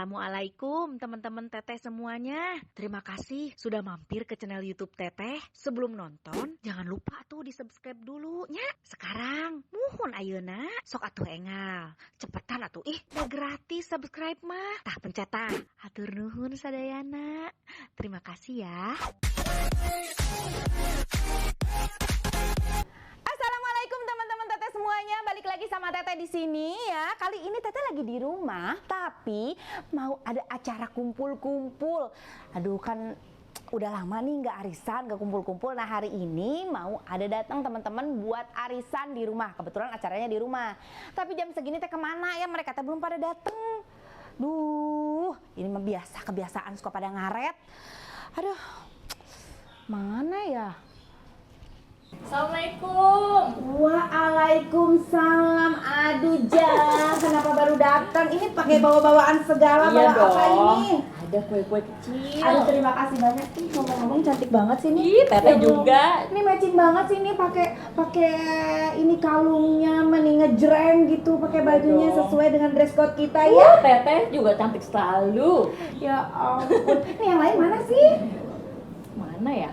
Assalamualaikum teman-teman Teteh semuanya. Terima kasih sudah mampir ke channel YouTube Teteh. Sebelum nonton, jangan lupa tuh di-subscribe dulu nya. Sekarang, muhun ayeuna, sok atuh engal. Cepetan atuh, udah gratis subscribe mah. Tah pencet tah. Hatur nuhun sadayana. Terima kasih ya. Assalamualaikum teman-teman Teteh semuanya, balik lagi sama Teteh di sini ya. Kali ini Teteh lagi di rumah, tapi mau ada acara kumpul-kumpul. Aduh kan udah lama nih nggak arisan, nggak kumpul-kumpul. Nah hari ini mau ada datang teman-teman buat arisan di rumah. Kebetulan acaranya di rumah. Tapi jam segini Teh kemana ya? Mereka Teh belum pada datang. Duh, ini mah kebiasaan suka pada ngaret. Aduh, mana ya? Assalamualaikum. Waalaikumsalam. Aduh Jang, kenapa baru datang? Ini pakai bawa-bawaan segala, Iya bawa apa dong. ini? Ada kue-kue kecil. Aduh terima kasih banyak. Ih, ngomong-ngomong cantik banget sih ini. Ih, Teteh juga. Ini matching banget sih ini pakai ini kalungnya mending ngejreng gitu, pakai bajunya dong. sesuai dengan dress code kita ya. Teteh juga cantik selalu. Ya ampun. Ini yang lain mana sih? Mana ya?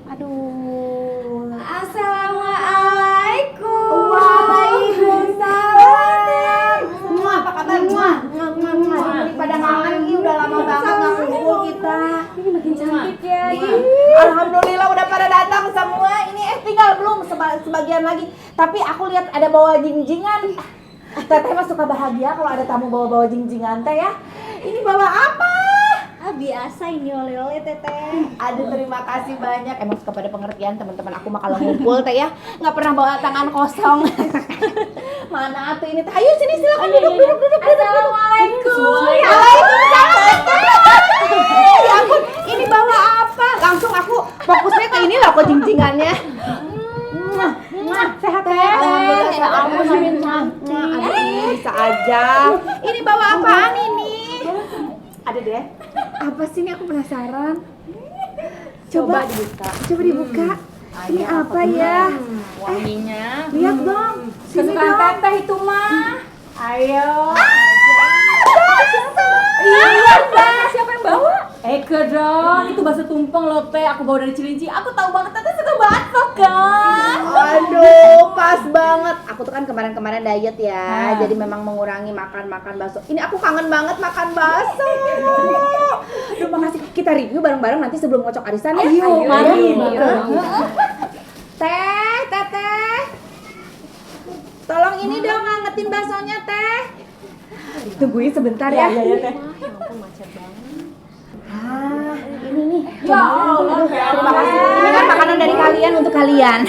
Aduh. Assalamualaikum. Waalaikumsalam. Muah, apa kabar? Muah. Pada kangen nih, udah lama banget nggak kumpul kita. Ini makin cantik ya. Alhamdulillah udah pada datang semua. Ini tinggal belum sebagian lagi. Tapi aku lihat ada bawa jingjingan. Teteh mah suka bahagia kalau ada tamu bawa jingjingan teh ya. Ini bawa apa? Biasa ini oleh-oleh Teteh. Aduh terima kasih banyak. Emang suka pada pengertian teman-teman aku mah kalau ngumpul teh ya nggak pernah bawa tangan kosong. Mana tuh ini teh? Ayo sini silakan duduk. Assalamualaikum. Waalaikumsalam. Ya ampun, ini bawa apa? Langsung aku fokusnya ke ini loh, kok jingjingannya. Sehat ya? Ya ampun, makin cantik. Bisa aja. Ini bawa apaan ini? Ada deh. Apa sih ini, aku penasaran. Coba dibuka. Ini apa ya? Wanginya. Lihat dong. Sini Kesukaan dong. Teteh itu mah. Ayo. Iya, siapa yang bawa? Eke dong, itu bakso tumpeng loh Teh. Aku bawa dari Cilinci. Aku tahu banget Teteh suka bakso kan. Aduh, pas banget. Aku tuh kan kemarin diet ya, jadi memang mengurangi makan bakso. Ini aku kangen banget makan bakso. Aduh, makasih. Kita review bareng-bareng nanti sebelum ngocok arisan ya. Ayo, mari. Teteh. Tolong ini dong ngangetin baksonya, Teh. Tungguin sebentar ya. Iya Teh. Ini nih. Ya Allah, Terima kasih. Ini kan makanan dari kalian untuk kalian.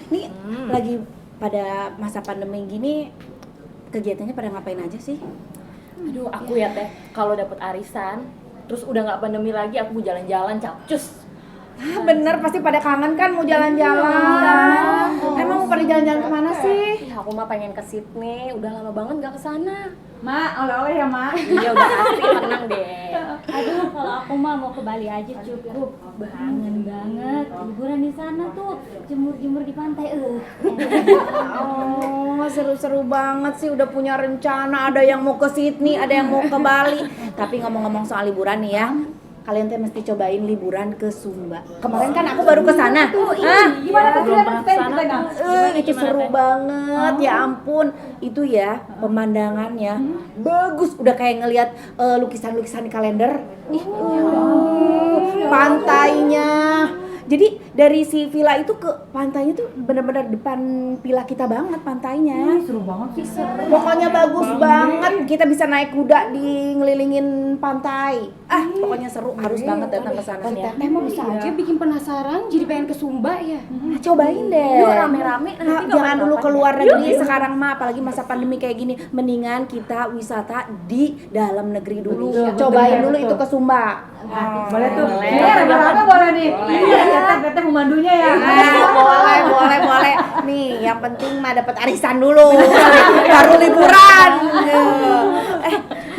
Nih lagi pada masa pandemi gini kegiatannya pada ngapain aja sih? Aduh, aku ya Teh, kalau dapet arisan, terus udah nggak pandemi lagi, aku mau jalan-jalan capcus. Bener, pasti pada kangen kan mau jalan-jalan. Emang mau pada jalan-jalan kemana sih? Ih, aku mah pengen ke Sydney, udah lama banget nggak kesana. Mak, oleh-oleh ya Mak. Iya udah pasti, tenang deh. Aduh, kalau aku mah mau ke Bali aja cukup. Kangen banget. Liburan di sana tuh, jemur-jemur di pantai. Oh, seru-seru banget sih, udah punya rencana. Ada yang mau ke Sydney, ada yang mau ke Bali. Tapi ngomong-ngomong soal liburan nih ya, kalian teh mesti cobain liburan ke Sumba. Kemarin kan aku baru ke sana. Gimana tuh belum pernah kesana. Itu seru banget, ya ampun. Itu ya pemandangannya bagus, udah kayak ngelihat lukisan-lukisan di kalender. Pantainya. Jadi dari si villa itu ke pantainya tuh benar-benar depan villa kita banget pantainya. Seru banget sih. Pokoknya bagus banget. Kita bisa naik kuda di ngelilingin pantai. Pokoknya seru, harus banget datang ke sana ya. Teteh mah bisa aja bikin penasaran, jadi pengen ke Sumba ya. Cobain deh. Yuk rame-rame nanti Jangan dulu kapan-kapan keluar ya. negeri sekarang mah, apalagi masa pandemi kayak gini. Mendingan kita wisata di dalam negeri dulu. Cobain dulu itu ke Sumba. Boleh tuh. Boleh. Ini rame-rame boleh nih. Teteh pemandunya ya. Boleh. Nih, yang penting mah dapat arisan dulu. Baru liburan.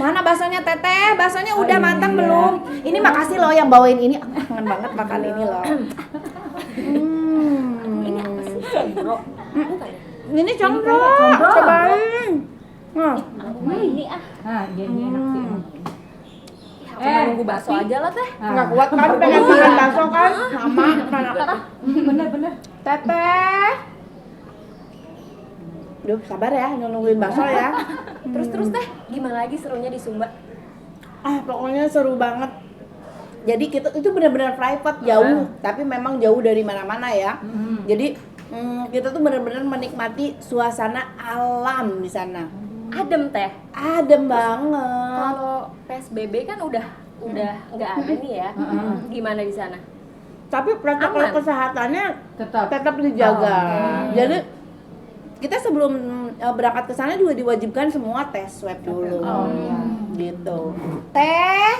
Mana baksonya Teteh? Baksonya udah matang belum? Ini makasih loh yang bawain ini. Aku kangen banget makan ini loh. Ini apa sih? Bro. Ini combro. Cobain. Aku mah ini ah. Nah, ini enak sih. Cuma nunggu bakso aja lah teh. Nggak kuat kan pengen makan bakso kan? Sama. Bener. Teteh. Duh, sabar ya nungguin bakso ya. Terus teh, gimana lagi serunya di Sumba? Pokoknya seru banget. Jadi kita itu benar-benar private, jauh, tapi memang jauh dari mana-mana ya. Jadi kita tuh benar-benar menikmati suasana alam di sana. Adem teh. Adem banget. Kalau PSBB kan udah nggak ada nih ya. Gimana di sana? Tapi protokol Aman. kesehatannya Tetap. tetap dijaga. Jadi kita sebelum berangkat ke sana juga diwajibkan semua tes swab dulu. Gitu. Teh,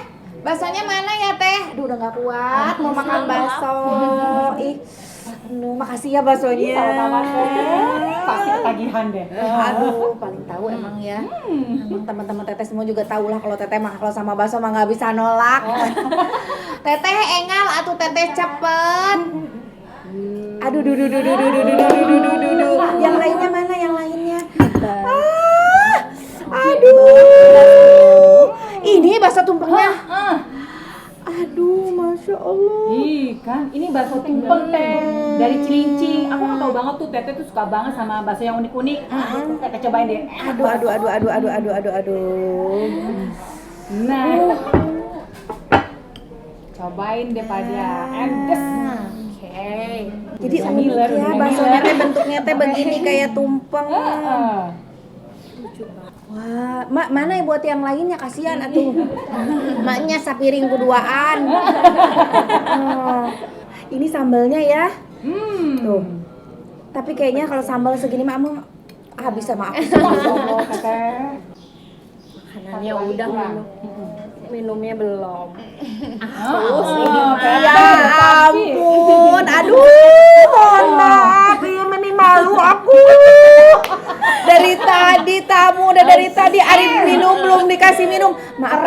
baksonya mana ya teh? Aduh udah nggak kuat mau makan bakso. Ih, makasih ya baksonya. Sama-sama teh. Pasti ketagihan deh. Aduh, paling tahu emang ya. Emang teman-teman teteh semua juga tahu lah kalau teteh mah kalau sama bakso mah nggak bisa nolak. Teteh engal atuh teteh cepet. Aduh, yang lainnya mana yang lainnya? Aduh, ini bakso tumpengnya. Aduh, masya Allah. Ih kan, ini bakso tumpeng teh dari Cilincing. Aku kan tahu banget tuh, Teteh tuh suka banget sama bakso yang unik-unik. Teteh cobain deh. Aduh. Nah, cobain deh pada endes. Jadi Bisa unik ngiler ya udah baksonya teh bentuknya teh begini kayak tumpeng. Wah, mak mana ya buat yang lainnya kasihan atuh. Maknya sapiring kuduaan. Ini sambalnya ya. Tuh. Tapi kayaknya kalau sambal segini mah habis sama aku. Teteh. Makanannya udah, minumnya belum. Ya ampun, aduh, mohon maaf, ya meni malu aku. Dari tadi tamu, udah dari tadi Arif minum belum dikasih minum. Maaf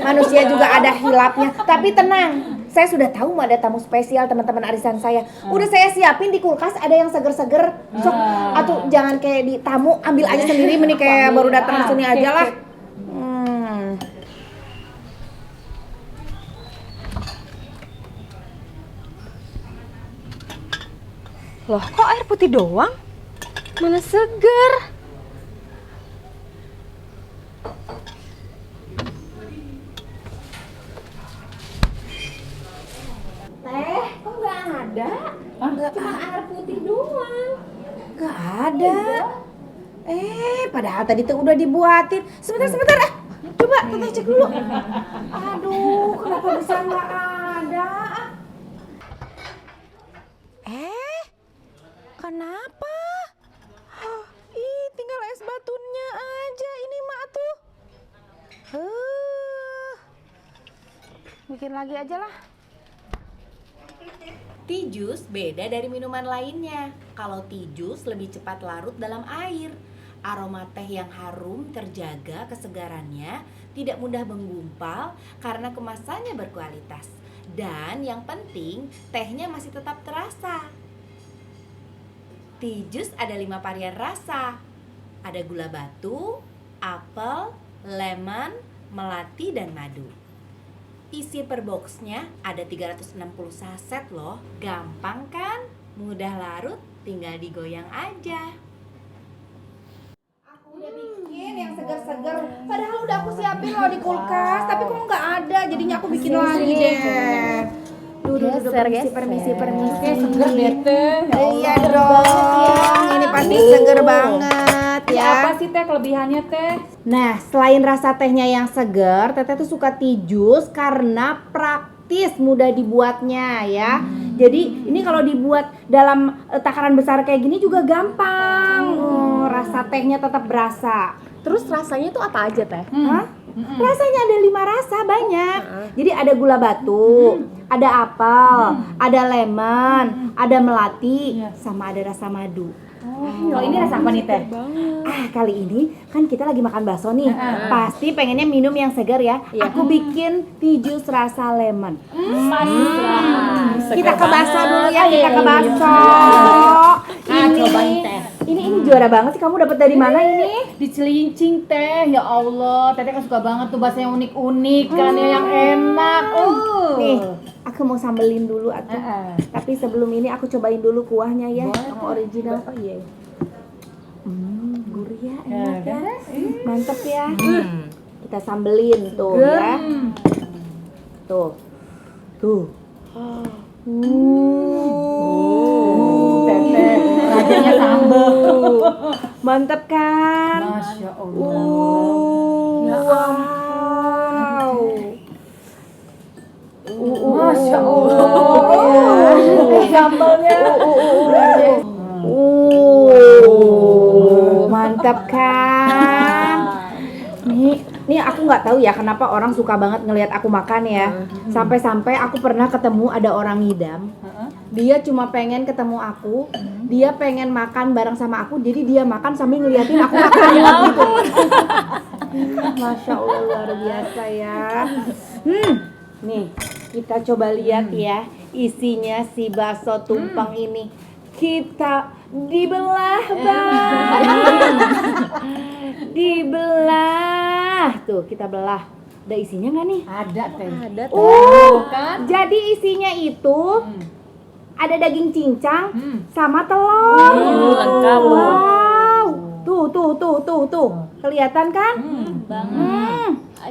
manusia juga ada hilapnya. Tapi tenang, saya sudah tahu mau ada tamu spesial teman-teman arisan saya. Udah saya siapin di kulkas ada yang seger-seger. Sok, atuh jangan kayak di tamu ambil aja sendiri, mending kayak baru datang ke sini aja lah. Loh, kok air putih doang? Mana seger? Teh, kok nggak ada? Cuma air putih doang. Nggak ada. Padahal tadi tuh udah dibuatin. Sebentar. Coba kita cek dulu. Aduh, kenapa bisa nggak ada? Kenapa? Tinggal es batunya aja ini mak tuh. Bikin lagi aja lah. Tea juice beda dari minuman lainnya. Kalau tea juice lebih cepat larut dalam air. Aroma teh yang harum terjaga kesegarannya, tidak mudah menggumpal karena kemasannya berkualitas. Dan yang penting, tehnya masih tetap terasa. Tea juice ada 5 varian rasa. Ada gula batu, apel, lemon, melati, dan madu. Isi per boxnya ada 360 saset loh. Gampang kan? Mudah larut, tinggal digoyang aja. Aku udah bikin yang segar-segar. Padahal udah aku siapin loh di kulkas, tapi kok nggak ada. Jadinya aku bikin lagi deh. Duh, permisi. Seger deh teh. Iya dong, ini pasti seger banget ya. Apa sih teh kelebihannya teh? Nah, selain rasa tehnya yang seger, Teteh tuh suka tea juice karena praktis, mudah dibuatnya ya. Jadi ini kalau dibuat dalam takaran besar kayak gini juga gampang. Rasa tehnya tetap berasa. Terus rasanya tuh apa aja teh? Rasanya ada 5 rasa banyak. Jadi ada gula batu, ada apel, ada lemon, ada melati, sama ada rasa madu. Kalau ini rasa apa nih teh? Kali ini kan kita lagi makan bakso nih. Pasti pengennya minum yang segar ya. Aku bikin tea juice rasa lemon. Kita ke bakso dulu ya, kita ke bakso. Cobain teh. Ini juara banget sih, kamu dapat dari mana ini? Di Cilincing teh, ya Allah, Teteh kan suka banget tuh bakso yang unik-unik kan, yang enak. Nih, aku mau sambelin dulu atuh. Tapi sebelum ini aku cobain dulu kuahnya ya, yang original. Oh iya. Gurih ya, enak ya. Mantep ya. Kita sambelin tuh ya. Tuh. Teteh, rajanya sambel. Mantep kan? Masya Allah. Wow. Masya Allah. Sambalnya. Mantap kan? Nih aku nggak tahu ya kenapa orang suka banget ngelihat aku makan ya. Sampai-sampai aku pernah ketemu ada orang ngidam. Dia cuma pengen ketemu aku, dia pengen makan bareng sama aku, jadi dia makan sambil ngeliatin aku makan gitu. Masya Allah, luar biasa ya. Nih, kita coba lihat ya isinya si bakso tumpeng ini. Kita dibelah bang, dibelah. Tuh, kita belah. Ada isinya nggak nih? Ada teh. Kan? Jadi isinya itu ada daging cincang sama telur. Lengkap. Wow. Tuh. Kelihatan kan?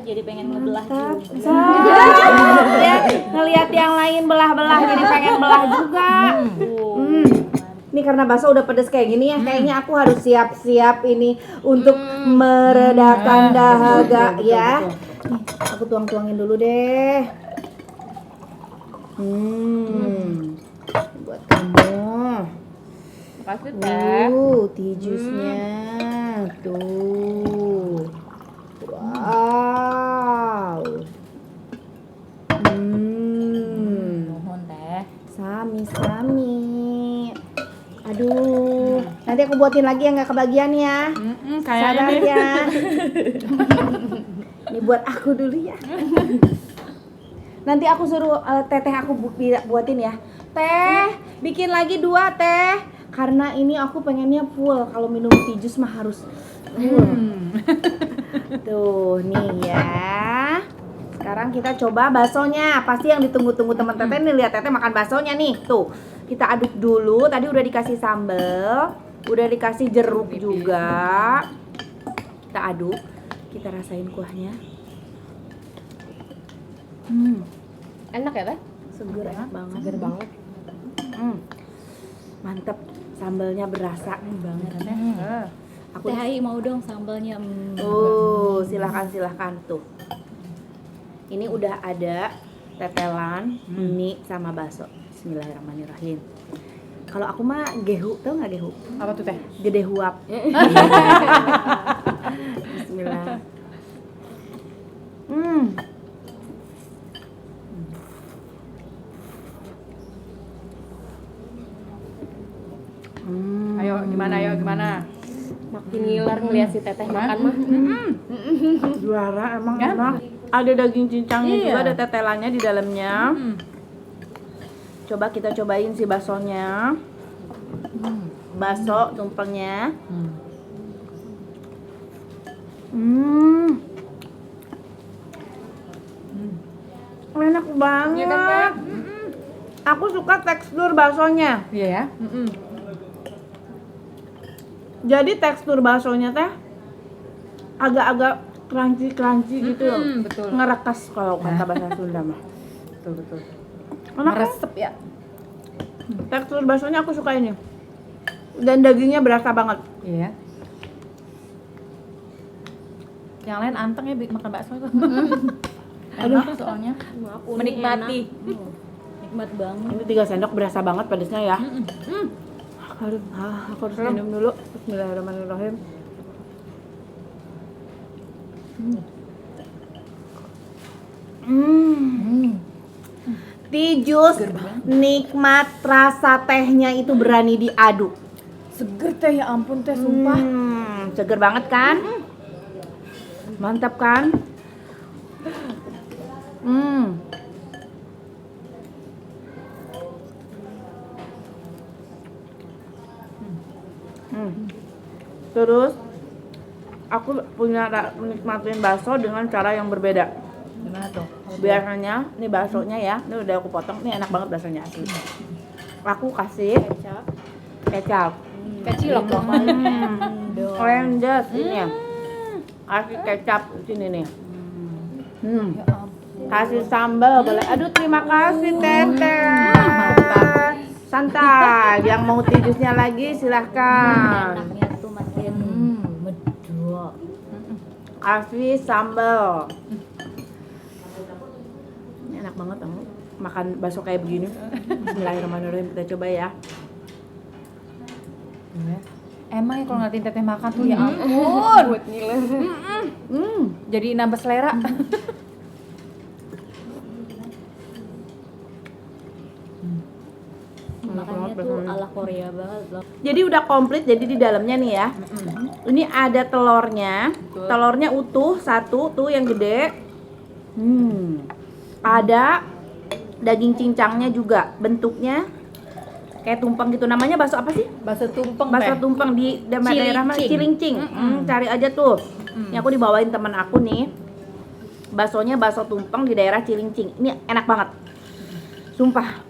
Jadi pengen ngebelah juga. Ya, ngelihat yang lain belah-belah jadi pengen belah juga. Ini karena bakso udah pedes kayak gini ya, kayaknya aku harus siap-siap ini untuk meredakan dahaga ya. Nih, aku tuang-tuangin dulu deh. Buat kamu. Makasih teh. Tea jusnya. Tuh. Wow. Mohon teh. Sami. Aduh, nanti aku buatin lagi yang nggak kebagian ya. Sabar ya. Ini buat aku dulu ya. Nanti aku suruh teteh aku buatin ya. Teh, bikin lagi 2 teh. Karena ini aku pengennya full. Kalau minum tea juice mah harus full. Tuh, nih ya. Sekarang kita coba baksonya. Pasti yang ditunggu-tunggu teman teteh nih, lihat teteh makan baksonya nih. Tuh, kita aduk dulu. Tadi udah dikasih sambal, udah dikasih jeruk juga. Kita aduk. Kita rasain kuahnya. Enak ya teh? Seger banget. Mantep. Sambalnya berasa banget. Aku Teh Ai mau dong sambalnya. Silahkan tuh. Ini udah ada tetelan, mie sama bakso. Bismillahirrahmanirrahim. Kalau aku mah gehu, tau nggak gehu? Apa tuh teh? Gede huap. Bismillah. Ayo gimana? Makin ngiler ngeliat si teteh makan mah. Juara emang enak. Ada daging cincangnya juga, ada tetelannya di dalamnya. Coba kita cobain si baksonya. Bakso tumpengnya. Enak banget. Iya kan, Aku suka tekstur baksonya. Iya ya. Jadi tekstur baksonya teh agak-agak crunchy gitu. Betul. Ngerekas kalau kata bahasa Sunda mah. Betul. Enak kan? Meresep ya. Tekstur baksonya aku suka ini. Dan dagingnya berasa banget. Iya. Yang lain anteng ya makan bakso itu. Enak soalnya. Menikmati. Nikmat banget. Ini 3 sendok berasa banget pedesnya ya. Aduh, aku harus minum dulu. Bismillahirrahmanirrahim. Tea juice nikmat, rasa tehnya itu berani diaduk. Seger teh, ya ampun teh, sumpah. Seger banget kan? Mantap kan? Terus aku punya menikmatin bakso dengan cara yang berbeda. Gimana tuh? Biasanya, ini baksonya ya, ini udah aku potong, ini enak banget baksonya asli. Aku kasih kecap. Kecilok dong. Oranges ini ya. Kasih kecap di sini nih. Kasih sambal boleh. Aduh terima kasih Teteh. Mantap. Santai. Yang mau tijusnya lagi silahkan. Enaknya tuh makin medok. Kasih sambal. Ini enak banget kamu makan bakso kayak begini. Bismillahirrahmanirrahim, kita coba ya. Emang ya kalau ngeliatin Teteh makan tuh ya ampun. Buat ngiler. Jadi nambah selera. Makannya tuh ala Korea banget loh. Jadi udah komplit, jadi di dalamnya nih ya. Ini ada telurnya. Telurnya utuh satu tuh yang gede. Ada daging cincangnya juga. Bentuknya kayak tumpeng gitu. Namanya bakso apa sih? Bakso tumpeng Bakso Teh. tumpeng di daerah mana? Cilincing. Cari aja tuh. Ini aku dibawain teman aku nih. Baksonya bakso tumpeng di daerah Cilincing. Ini enak banget. Sumpah.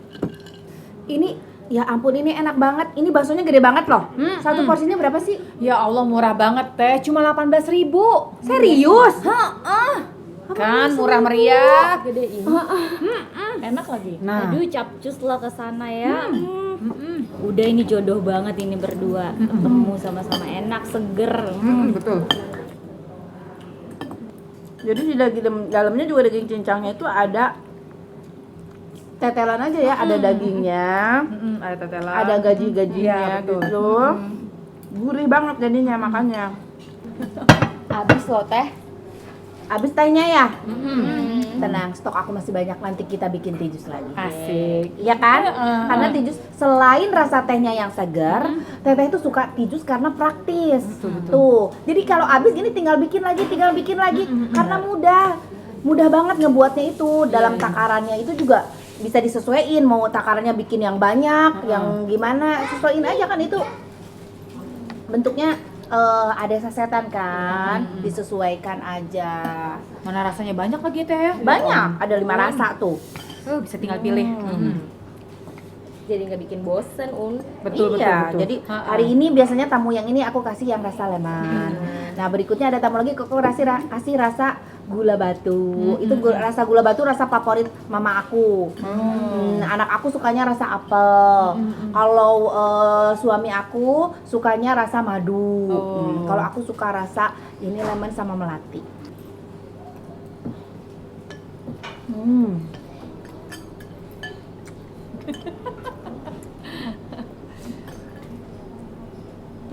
Ini ya ampun ini enak banget. Ini baksonya gede banget loh. Satu porsinya berapa sih? Ya Allah murah banget Teh, cuma 18.000. Serius? Kan murah meriah. Gede ini. Enak lagi. Nah. Aduh, capcus lah ke sana ya. Udah ini jodoh banget ini berdua. Ketemu sama-sama enak, seger. Betul. Jadi di dalamnya juga daging cincangnya itu ada tetelan aja ya, ada dagingnya, Ada tetelan. ada gaji-gajinya Iya, betul. gitu. Gurih banget jadinya makannya. Habis loh Teh. Abis tehnya ya? Tenang, stok aku masih banyak, nanti kita bikin tijus lagi. Asik. Iya kan? Karena tijus selain rasa tehnya yang segar, teteh itu suka tijus karena praktis. Tuh. Jadi kalau abis gini tinggal bikin lagi, karena mudah banget ngebuatnya itu. Dalam takarannya itu juga bisa disesuaiin, mau takarannya bikin yang banyak, yang gimana, sesuaiin aja kan itu. Bentuknya ada sasetan kan, disesuaikan aja. Mana rasanya banyak lagi Teh ya? Banyak, ada 5 rasa tuh. Bisa tinggal pilih. Jadi nggak bikin bosen, Betul. Jadi hari ini biasanya tamu yang ini aku kasih yang rasa lemon. Nah berikutnya ada tamu lagi aku kasih rasa gula batu. Itu rasa gula batu rasa favorit mama aku. Anak aku sukanya rasa apel. Kalau suami aku sukanya rasa madu. Kalau aku suka rasa ini lemon sama melati.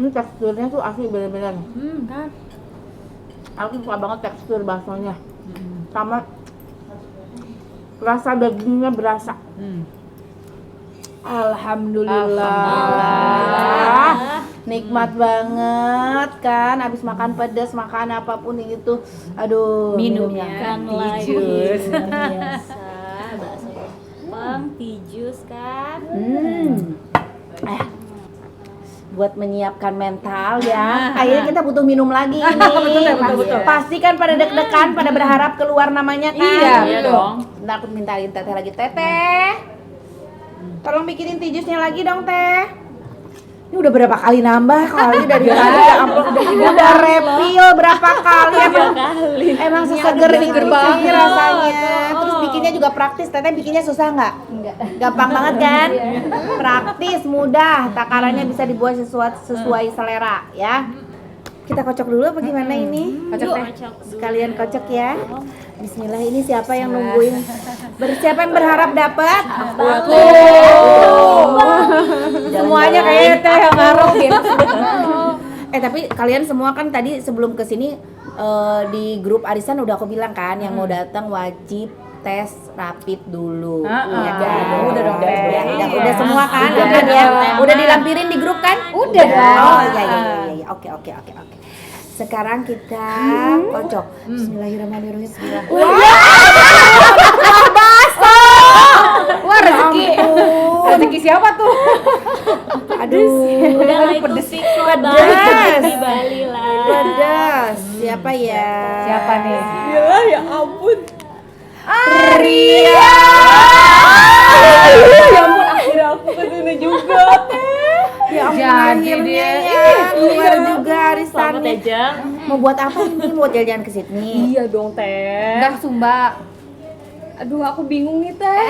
Ini teksturnya tuh asli bener-bener. Kan. Aku suka banget tekstur baksonya. Sama rasa dagingnya berasa. Alhamdulillah. Nikmat banget kan, abis makan pedas, makan apapun itu. Aduh, Minumnya Kan lagi tijus. biasa. Bakso tumpeng, tijus kan. Buat menyiapkan mental ya. Kayaknya kita butuh minum lagi ini. Betul. Pasti kan pada deg-degan, pada berharap keluar namanya kan. Iya dong. Ntar aku mintain teteh lagi. Teteh, tolong bikinin tijusnya lagi dong teh. Ini udah berapa kali nambah kali dari tadi ya ampun, udah refill berapa kali emang seseger banget rasanya. Terus bikinnya juga praktis. Teteh bikinnya susah nggak? Gampang banget kan? Praktis, mudah, takarannya bisa dibuat sesuai selera ya. Kita kocok dulu apa gimana ini? Kocok Teh. Sekalian kocok ya. Bismillah, ini siapa yang nungguin? Siapa yang berharap dapat? Aku. Semuanya kayaknya Teh yang ngaruh. Tapi kalian semua kan tadi sebelum kesini di grup arisan udah aku bilang kan, yang mau datang wajib tes rapid dulu. Ya kan? Udah dong, Udah semua kan? Udah ya. Udah dilampirin di grup kan? Udah. Oh iya. Oke. Sekarang kita kocok. Bismillahirrahmanirrahim. Wah rezeki. Rezeki siapa tuh? Aduh, Udah lah itu fix lah Pedes. di Bali lah. pedas. Siapa ya? Siapa nih? Arya. Ya ampun, akhirnya aku kesini juga. Ya ampun, Jadi akhirnya deh. ya keluar juga Selamat arisannya. ya, Jang. Mau buat apa ini? Mau jalan-jalan ke Sydney? Iya dong, Teh. Udah Sumba. Aduh, aku bingung nih Teh.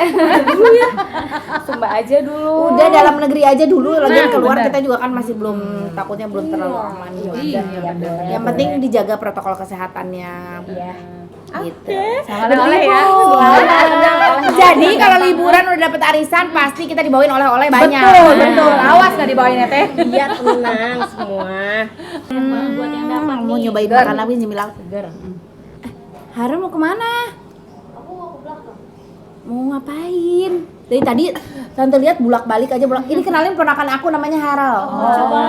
Sumba aja dulu. Udah dalam negeri aja dulu, lagi keluar benar. kita juga kan masih belum, takutnya belum terlalu aman juga. Iya, benar. Yang penting dijaga protokol kesehatannya. Iya. Gitu. Oleh-oleh ya. Jadi kalau liburan udah dapet arisan pasti kita dibawain oleh-oleh banyak. Betul, betul. Awas nggak dibawain ya Teh. Iya, tenang semua. Buat yang dapat Mau nih. nyobain makan apa nyemil aku? Harun mau kemana? Mau ngapain? Dari tadi tante lihat bulak-balik aja bulak. Ini kenalin ponakan aku namanya Haral. Coba.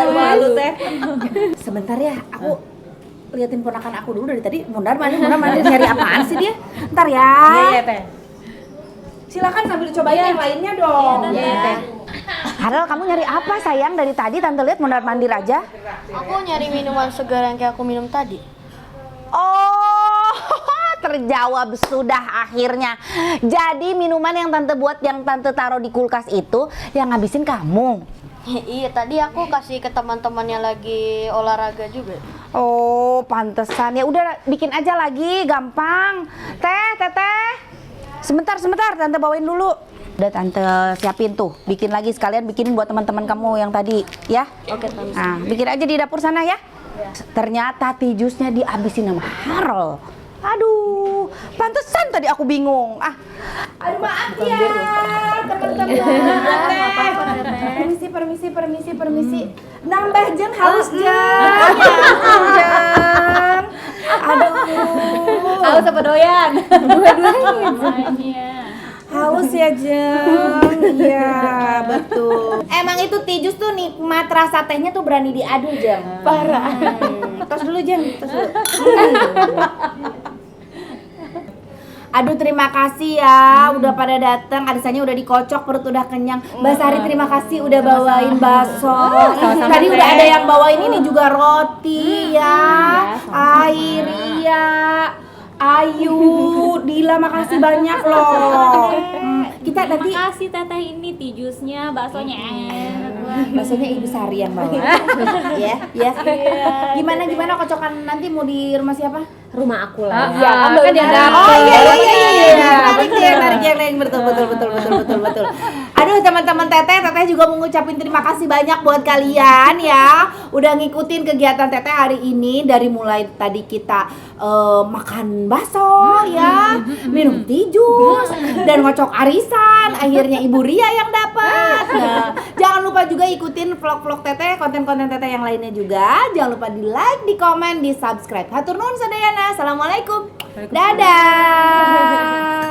Malu, Teh. Sebentar ya, aku liatin ponakan aku dulu dari tadi. Mundar mandir nyari apaan sih dia? Ntar ya. Iya Teh. Silakan sambil cobain yang lainnya dong. Iya, Teh. Haral, kamu nyari apa sayang dari tadi? Tante lihat mundar mandir aja. Aku nyari minuman segar yang kayak aku minum tadi. Oh, terjawab sudah akhirnya. Jadi minuman yang tante buat, yang tante taruh di kulkas itu yang ngabisin kamu. Iya, tadi aku kasih ke teman-temannya lagi olahraga juga. Oh, pantesan. Ya udah bikin aja lagi, gampang. Teteh. Sebentar, tante bawain dulu. Udah tante siapin tuh, bikin lagi sekalian bikinin buat teman-teman kamu yang tadi, ya. Oke, Tante. Nah, bikin aja di dapur sana ya. Ternyata tijusnya dihabisin sama Harold. Aduh, pantesan tadi aku bingung. Aduh maaf ya, teman-teman. Permisi. Nambah jeng, haus jeng. Aduh, Haus apa doyan? haus ya jeng. Iya, betul. Emang itu tijus tuh nikmat, rasa tehnya tuh berani diadu jeng. Parah. Tos dulu jeng, tos dulu. Aduh, terima kasih ya udah pada datang. Arisannya udah dikocok, perut udah kenyang. Mbak Sari terima kasih udah bawain bakso. Tadi udah ada yang bawain ini juga roti ya. Airia, Ayu, Dila, makasih banyak loh. Kita nanti Makasih Teteh, ini tijusnya, baksonya enak banget. baksonya Ibu Sari yang bawa. Ya. Gimana kocokan nanti mau di rumah siapa? Rumah aku lah. Iya, kan dia Oh iya. Tarik yang lain betul. Aduh teman-teman teteh juga mau ngucapin terima kasih banyak buat kalian ya udah ngikutin kegiatan teteh hari ini, dari mulai tadi kita makan bakso ya, minum tijus dan ngocok arisan, akhirnya Ibu Ria yang dapat. Nah, jangan lupa juga ikutin vlog-vlog teteh, konten-konten teteh yang lainnya juga. Jangan lupa di like, di komen, di subscribe. Hatur nuhun sadayana. Assalamualaikum. Dadah.